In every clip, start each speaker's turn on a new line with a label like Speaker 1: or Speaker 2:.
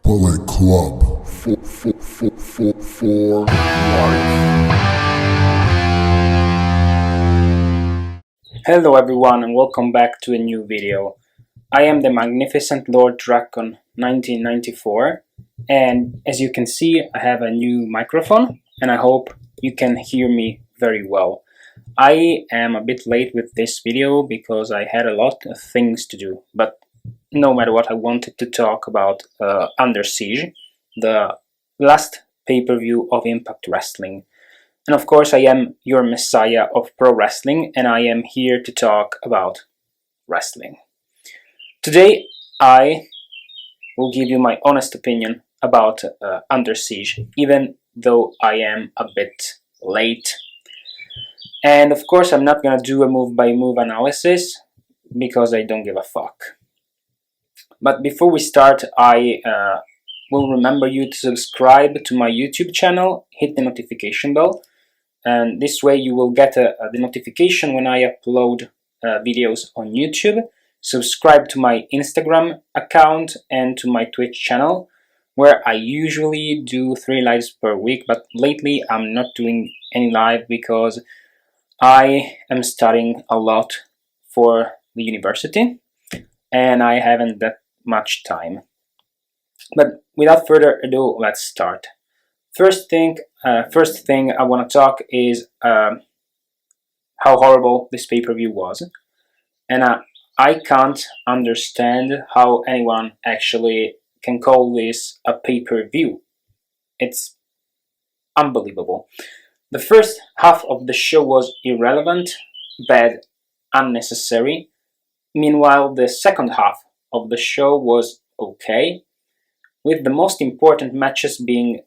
Speaker 1: Bullet Club for life.
Speaker 2: Hello everyone and welcome back to a new video. I am the magnificent Lord Dragon 1994 and as you can see I have a new microphone and I hope you can hear me very well. I am a bit late with this video because I had a lot of things to do, but no matter what, I wanted to talk about Under Siege, the last pay-per-view of Impact Wrestling. And of course I am your messiah of pro wrestling and I am here to talk about wrestling. Today I will give you my honest opinion about Under Siege, even though I am a bit late. And of course I'm not gonna do a move-by-move analysis because I don't give a fuck. But before we start, I will remember you to subscribe to my YouTube channel, hit the notification bell, and this way you will get the notification when I upload videos on YouTube. Subscribe to my Instagram account and to my Twitch channel, where I usually do 3 lives per week, but lately I'm not doing any live because I am studying a lot for the university and I haven't that much time. But without further ado, let's start. First thing I want to talk is how horrible this pay-per-view was, and I can't understand how anyone actually can call this a pay-per-view. It's unbelievable. The first half of the show was irrelevant, bad, unnecessary. Meanwhile, the second half of the show was okay, with the most important matches being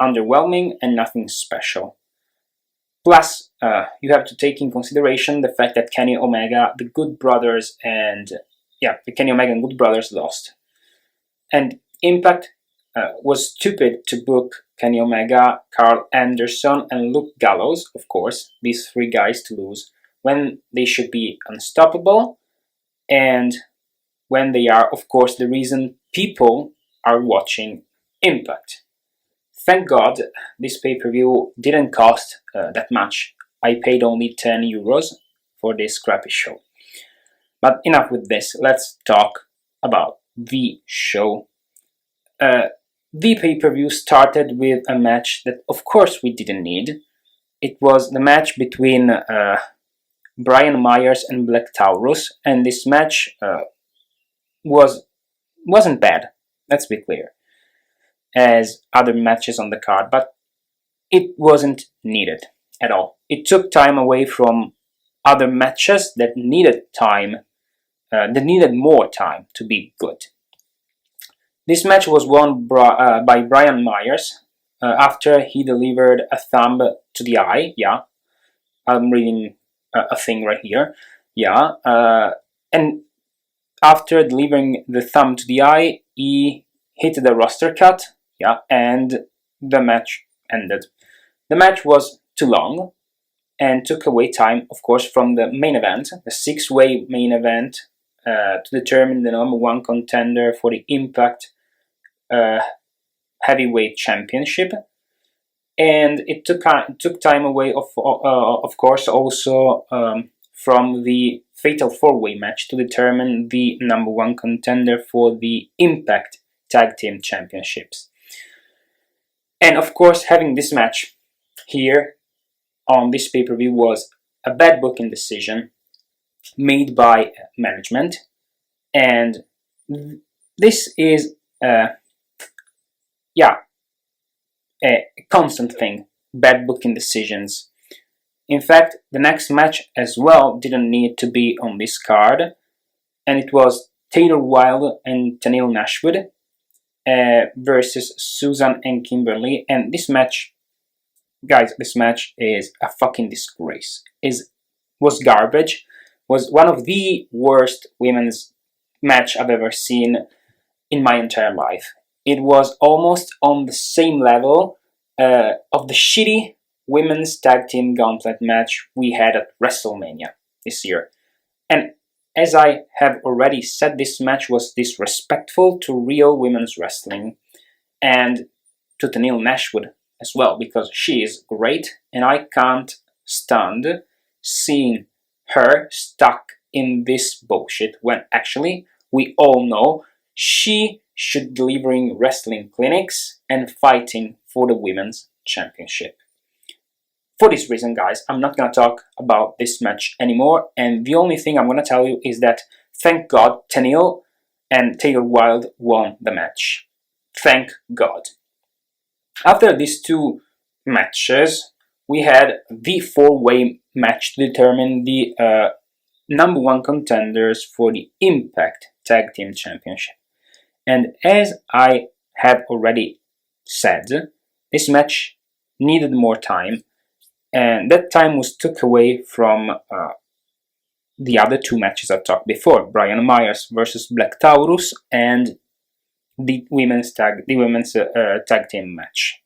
Speaker 2: underwhelming and nothing special. Plus, you have to take in consideration the fact that Kenny Omega, the Good Brothers, the Kenny Omega and Good Brothers lost. And Impact was stupid to book Kenny Omega, Carl Anderson, and Luke Gallows, of course, these 3 guys to lose, when they should be unstoppable, and when they are, of course, the reason people are watching Impact. Thank God this pay-per-view didn't cost that much. I paid only 10 euros for this crappy show. But enough with this, let's talk about the show. The pay-per-view started with a match that of course we didn't need. It was the match between Brian Myers and Black Taurus, and this match wasn't bad, let's be clear, as other matches on the card, but it wasn't needed at all. It took time away from other matches that needed more time to be good. This match was won by Brian Myers after he delivered a thumb to the eye. Yeah, I'm reading a thing right here. Yeah, and after delivering the thumb to the eye, he hit the roster cut. Yeah, and the match ended. The match was too long and took away time, of course, from the main event, the 6-way main event, to determine the #1 contender for the Impact Heavyweight Championship. And it took time away, of course, also from the Fatal 4-way match to determine the #1 contender for the Impact Tag Team Championships. And of course, having this match here on this pay-per-view was a bad booking decision made by management, and this is a constant thing, bad booking decisions. In fact, the next match as well didn't need to be on this card, and it was Taylor Wilde and Tennille Nashwood versus Susan and Kimberly, and this match, guys, this match is a fucking disgrace. Was garbage. Was one of the worst women's match I've ever seen in my entire life. It was almost on the same level of the shitty women's tag team gauntlet match we had at WrestleMania this year. And as I have already said, this match was disrespectful to real women's wrestling and to Tenille Nashwood as well, because she is great and I can't stand seeing her stuck in this bullshit when actually we all know she should be delivering wrestling clinics and fighting for the women's championship. For this reason, guys, I'm not gonna talk about this match anymore, and the only thing I'm gonna tell you is that thank God Tenille and Taylor Wilde won the match. Thank God. After these two matches, we had the four-way match to determine the number one contenders for the Impact Tag Team Championship. And as I have already said, this match needed more time, and that time was took away from the other two matches I talked before, Brian Myers versus Black Taurus and the women's tag team match.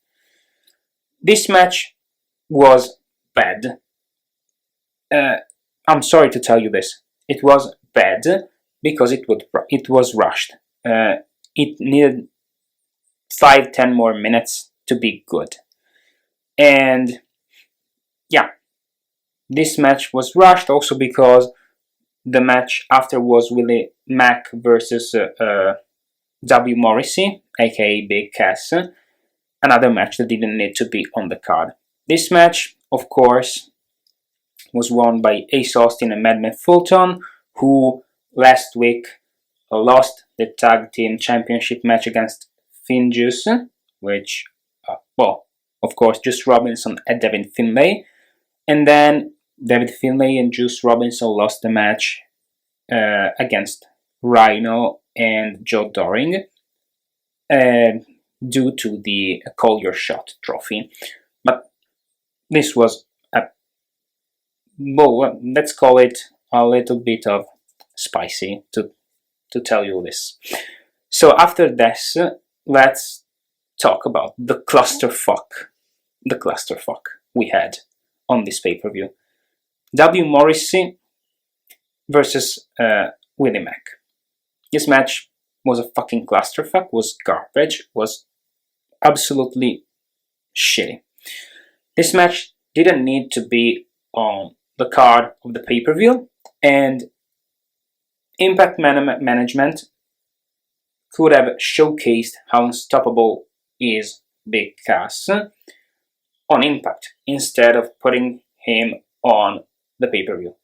Speaker 2: This match was bad. I'm sorry to tell you this. It was bad because it was rushed. It needed 5-10 more minutes to be good. And yeah, this match was rushed also because the match after was Willie Mack versus W. Morrissey, aka Big Cass, another match that didn't need to be on the card. This match, of course, was won by Ace Austin and Madman Fulton, who last week lost the Tag Team Championship match against Finn Juice, which, of course, Juice Robinson and Devin Finlay. And then David Finlay and Juice Robinson lost the match against Rhino and Joe Doring due to the Call Your Shot trophy. But this was let's call it a little bit of spicy to tell you this. So after this, let's talk about the clusterfuck we had on this pay-per-view. W. Morrissey versus Willie Mack. This match was a fucking clusterfuck, was garbage, was absolutely shitty. This match didn't need to be on the card of the pay-per-view, and Impact Management could have showcased how unstoppable is Big Cass on Impact instead of putting him on the pay-per-view.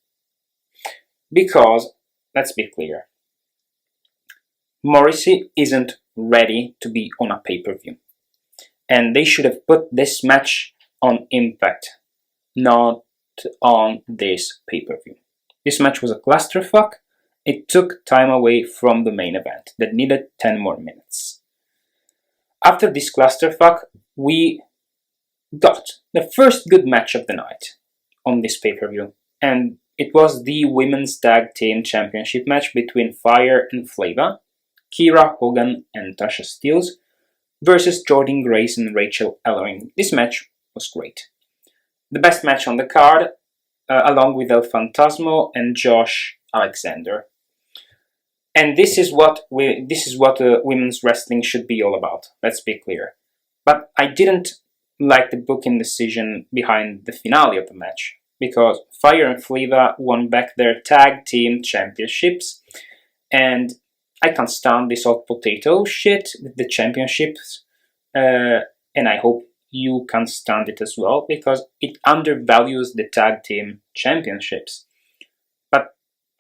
Speaker 2: Because, let's be clear, Morrissey isn't ready to be on a pay-per-view. And they should have put this match on Impact, not on this pay-per-view. This match was a clusterfuck. It took time away from the main event that needed 10 more minutes. After this clusterfuck, we got the first good match of the night on this pay-per-view, and it was the Women's Tag Team Championship match between Fire and Flava, Kira Hogan and Tasha Steelz, versus Jordynne Grace and Rachel Ellering. This match was great. The best match on the card, along with El Fantasmo and Josh Alexander. And this is what women's wrestling should be all about, let's be clear. But I didn't like the booking decision behind the finale of the match, because Fire and Flava won back their tag team championships, and I can't stand this hot potato shit with the championships, and I hope you can stand it as well, because it undervalues the tag team championships. But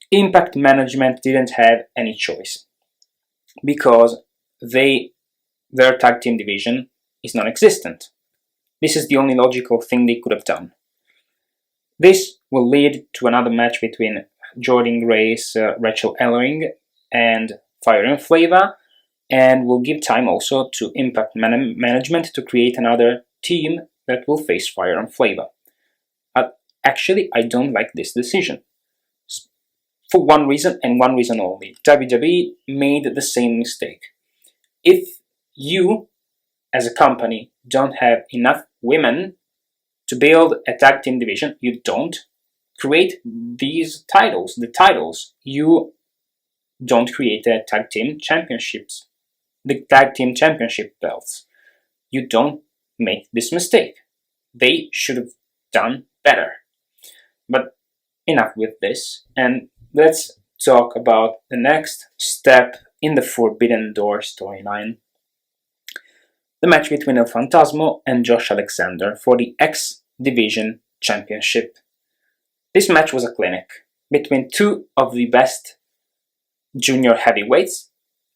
Speaker 2: Impact Management didn't have any choice, because their tag team division is non-existent. This is the only logical thing they could have done. This will lead to another match between Jordynne Grace, Rachel Ellering, and Fire and Flava, and will give time also to Impact Management to create another team that will face Fire and Flava. Actually, I don't like this decision. For one reason and one reason only. WWE made the same mistake. If you, as a company, don't have enough women to build a tag team division, you don't, create these titles, the titles. You don't create the tag team championships, the tag team championship belts. You don't make this mistake. They should have done better. But enough with this, and let's talk about the next step in the Forbidden Door storyline. The match between El Phantasmo and Josh Alexander for the X Division Championship. This match was a clinic between two of the best junior heavyweights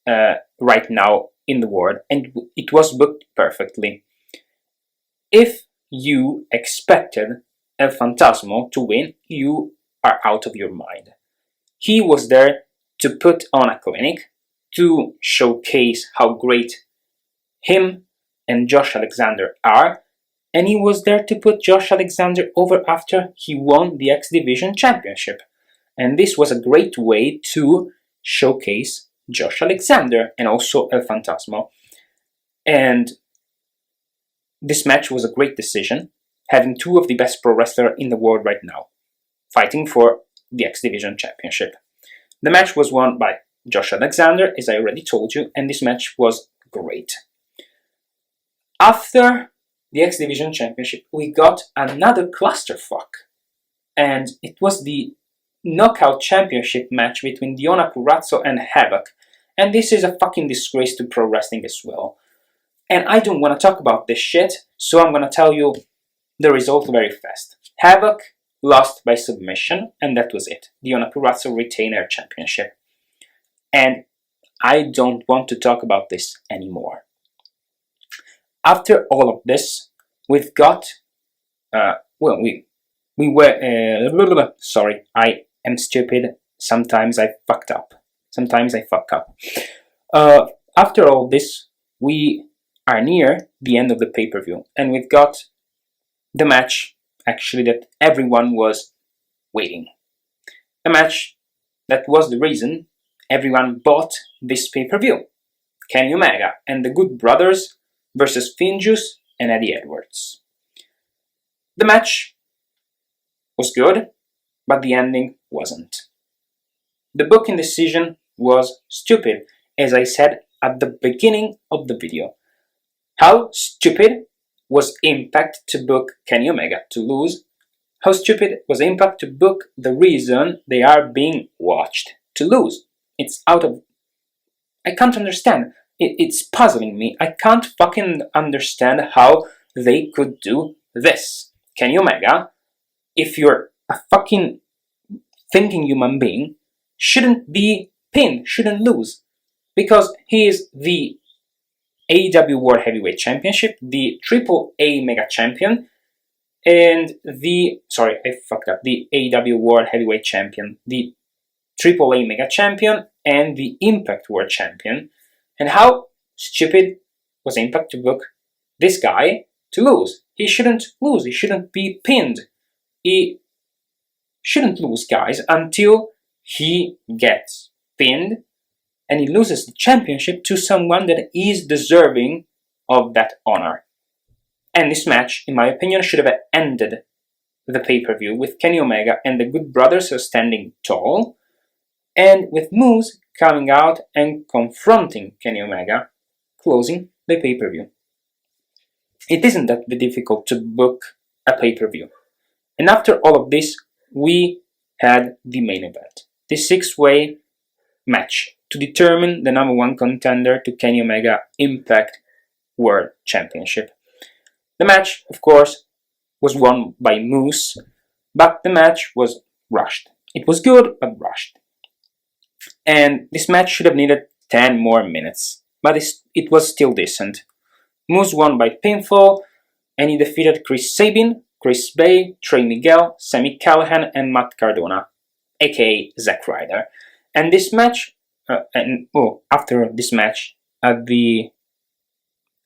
Speaker 2: right now in the world, and it was booked perfectly. If you expected El Phantasmo to win, you are out of your mind. He was there to put on a clinic, to showcase how great him and Josh Alexander are, and he was there to put Josh Alexander over after he won the X Division Championship. And this was a great way to showcase Josh Alexander and also El Phantasmo. And this match was a great decision, having two of the best pro wrestlers in the world right now, fighting for the X Division Championship. The match was won by Josh Alexander, as I already told you, and this match was great. After the X Division Championship, we got another clusterfuck, and it was the Knockout Championship match between Diona Purrazzo and Havoc, and this is a fucking disgrace to pro wrestling as well. And I don't want to talk about this shit, so I'm gonna tell you the result very fast. Havoc lost by submission, and that was it. Diona Purrazzo retained her championship. And I don't want to talk about this anymore. After all of this, we've got, we were, sorry, I am stupid. Sometimes I fucked up. Sometimes I fuck up. After all this, we are near the end of the pay-per-view, and we've got the match, actually, that everyone was waiting. A match that was the reason everyone bought this pay-per-view. Kenny Omega and the Good Brothers versus Finjuice and Eddie Edwards. The match was good, but the ending wasn't. The booking decision was stupid, as I said at the beginning of the video. How stupid was Impact to book Kenny Omega to lose? How stupid was Impact to book the reason they are being watched to lose? It's out of... I can't understand. It's puzzling me. I can't fucking understand how they could do this. Kenny Omega, if you're a fucking thinking human being, shouldn't be pinned, shouldn't lose. Because he is the AEW World Heavyweight Championship, the AAA Mega Champion, and the AEW World Heavyweight Champion, the AAA Mega Champion, and the Impact World Champion. And how stupid was Impact to book this guy to lose? He shouldn't lose, he shouldn't be pinned. He shouldn't lose, guys, until he gets pinned and he loses the championship to someone that is deserving of that honor. And this match, in my opinion, should have ended the pay-per-view with Kenny Omega and the Good Brothers standing tall, and with Moose coming out and confronting Kenny Omega, closing the pay-per-view. It isn't that difficult to book a pay-per-view. And after all of this, we had the main event, the six-way match to determine the number one contender to Kenny Omega Impact World Championship. The match, of course, was won by Moose, but the match was rushed. It was good, but rushed. And this match should have needed 10 more minutes, but it was still decent. Moose won by pinfall, and he defeated Chris Sabin, Chris Bay, Trey Miguel, Sami Callihan, and Matt Cardona, aka Zack Ryder. And this match, after this match, at the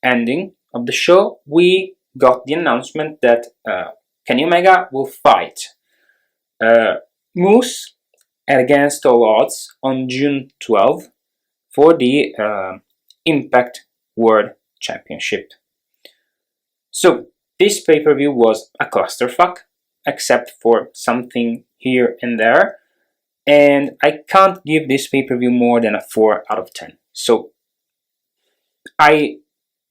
Speaker 2: ending of the show, we got the announcement that Kenny Omega will fight Moose against all odds on June 12 for the Impact World Championship. So this pay-per-view was a clusterfuck, except for something here and there. And I can't give this pay-per-view more than a 4 out of 10. So I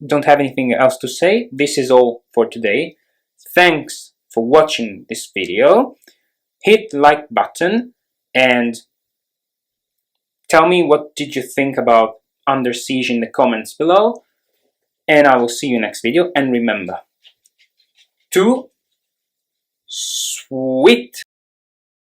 Speaker 2: don't have anything else to say. This is all for today. Thanks for watching this video. Hit the like button and tell me what did you think about Under Siege in the comments below. And I will see you next video. And remember to sweet